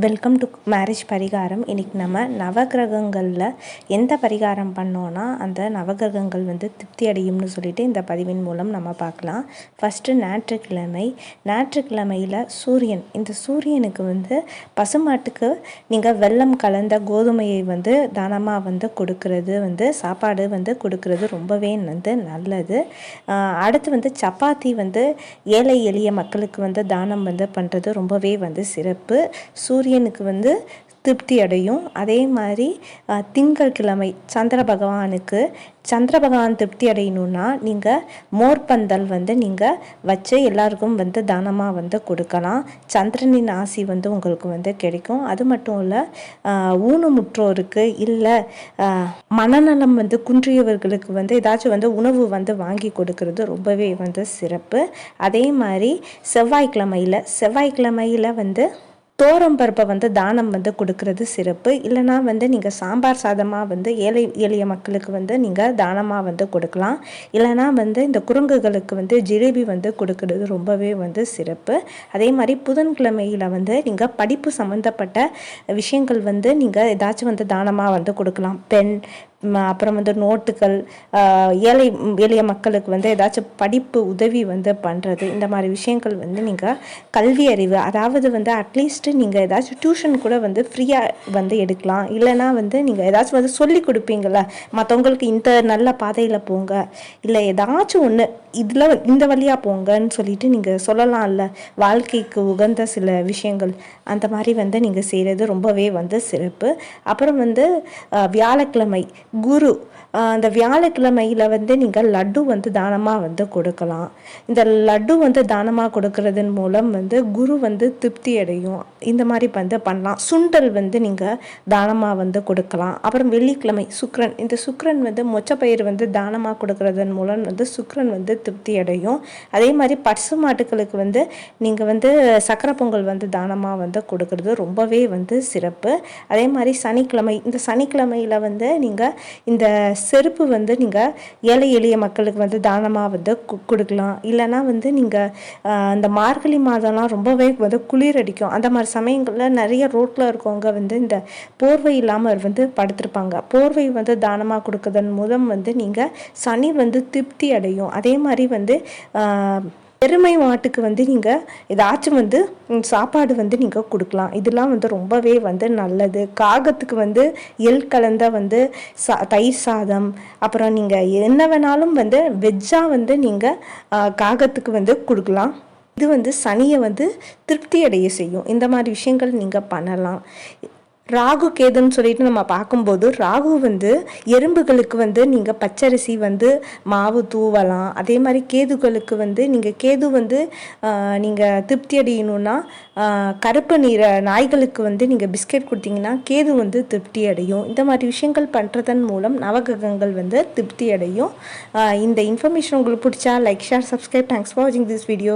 Welcome to marriage பரிகாரம். இன்றைக்கி நம்ம நவகிரகங்களில் எந்த பரிகாரம் பண்ணோன்னா அந்த நவகிரகங்கள் திருப்தி அடையும்னு சொல்லிட்டு இந்த பதிவின் மூலம் நம்ம பார்க்கலாம். ஃபஸ்ட்டு ஞாயிற்றுக்கிழமையில் இந்த சூரியனுக்கு பசுமாட்டுக்கு நீங்கள் வெல்லம் கலந்த கோதுமையை தானமாக கொடுக்கறது சாப்பாடு கொடுக்கறது ரொம்பவே நல்லது. அடுத்து சப்பாத்தி ஏழை எளிய மக்களுக்கு தானம் பண்ணுறது ரொம்பவே சிறப்பு. சூரியனுக்கு திருப்தி அடையும். அதே மாதிரி திங்கட்கிழமை சந்திர பகவான் திருப்தி அடையணுன்னா நீங்கள் மோர்பந்தல் நீங்கள் வச்சு எல்லாருக்கும் தானமாக கொடுக்கலாம். சந்திரனின் ஆசி உங்களுக்கு கிடைக்கும். அது மட்டும் இல்லை, ஊனமுற்றோருக்கு இல்லை மனநலம் குன்றியவர்களுக்கு ஏதாச்சும் உணவு வாங்கி கொடுக்கறது ரொம்பவே சிறப்பு. அதே மாதிரி செவ்வாய்க்கிழமையில் தோரம் பருப்பை தானம் கொடுக்கறது சிறப்பு. இல்லைனா நீங்கள் சாம்பார் சாதமாக ஏழை எளிய மக்களுக்கு நீங்கள் தானமாக கொடுக்கலாம். இல்லைனா இந்த குரங்குகளுக்கு ஜிலேபி கொடுக்கறது ரொம்பவே சிறப்பு. அதே மாதிரி புதன்கிழமையில் நீங்கள் படிப்பு சம்மந்தப்பட்ட விஷயங்கள் நீங்கள் ஏதாச்சும் தானமாக கொடுக்கலாம். பென், அப்புறம் நோட்டுகள், ஏழை எளிய மக்களுக்கு ஏதாச்சும் படிப்பு உதவி பண்ணுறது, இந்த மாதிரி விஷயங்கள் நீங்கள் கல்வி அறிவு, அதாவது அட்லீஸ்ட் நீங்கள் ஏதாச்சும் டியூஷன் கூட ஃப்ரீயாக எடுக்கலாம். இல்லைனா நீங்கள் ஏதாச்சும் சொல்லி கொடுப்பீங்கள மற்றவங்களுக்கு, இந்த நல்ல பாதையில் போங்க, இல்லை ஏதாச்சும் ஒன்று இதில் இந்த வழியாக போங்கன்னு சொல்லிட்டு நீங்கள் சொல்லலாம்ல, வாழ்க்கைக்கு உகந்த சில விஷயங்கள், அந்த மாதிரி நீங்கள் செய்கிறது ரொம்பவே சிறப்பு. அப்புறம் வியாழக்கிழமை குரு, அந்த வியாழக்கிழமையில் நீங்கள் லட்டு தானமாக கொடுக்கலாம். இந்த லட்டு தானமாக கொடுக்கறதன் மூலம் குரு திருப்தி அடையும். இந்த மாதிரி பண்ணலாம். சுண்டல் நீங்கள் தானமாக கொடுக்கலாம். அப்புறம் வெள்ளிக்கிழமை சுக்ரன், இந்த சுக்ரன் மொச்சப்பயிர் தானமாக கொடுக்கறதன் மூலம் சுக்ரன் திருப்தி அடையும். அதே மாதிரி பசு மாட்டுக்களுக்கு நீங்கள் சக்கரை பொங்கல் தானமாக கொடுக்கறது ரொம்பவே சிறப்பு. அதே மாதிரி இந்த சனிக்கிழமையில் நீங்கள் இந்த செருப்பு நீங்கள் ஏழை எளிய மக்களுக்கு தானமாக கொடுக்கலாம். இல்லைனா நீங்கள் இந்த மார்கழி மாதம்லாம் ரொம்பவே குளிர் அடிக்கும். அந்த மாதிரி சமயங்களில் நிறைய ரோட்டில் இருக்கவங்க இந்த போர்வை இல்லாமல் படுத்திருப்பாங்க. போர்வை தானமாக கொடுக்கறதன் மூலம் நீங்கள் சனி திருப்தி அடையும். அதே மாதிரி எருமை மாட்டுக்கு நீங்கள் ஏதாச்சும் சாப்பாடு நீங்கள் கொடுக்கலாம். இதெல்லாம் ரொம்பவே நல்லது. காகத்துக்கு எள் கலந்த தயிர் சாதம், அப்புறம் நீங்கள் என்ன வேணாலும் வெஜ்ஜாக நீங்கள் காகத்துக்கு கொடுக்கலாம். இது சனியை திருப்தி அடைய செய்யும். இந்த மாதிரி விஷயங்கள் நீங்கள் பண்ணலாம். ராகு கேதுன்னு சொல்லிட்டு நம்ம பார்க்கும்போது, ராகு எறும்புகளுக்கு நீங்கள் பச்சரிசி மாவு தூவலாம். அதே மாதிரி கேதுகளுக்கு நீங்கள் கேது நீங்கள் திருப்தி அடையணுன்னா கருப்பு நீர நாய்களுக்கு நீங்கள் பிஸ்கெட் கொடுத்தீங்கன்னா கேது திருப்தி அடையும். இந்த மாதிரி விஷயங்கள் பண்ணுறதன் மூலம் நவகிரகங்கள் திருப்தி அடையும். இந்த இன்ஃபர்மேஷன் உங்களுக்கு பிடிச்சா like, share, subscribe. Thanks for வாட்சிங் திஸ் வீடியோ.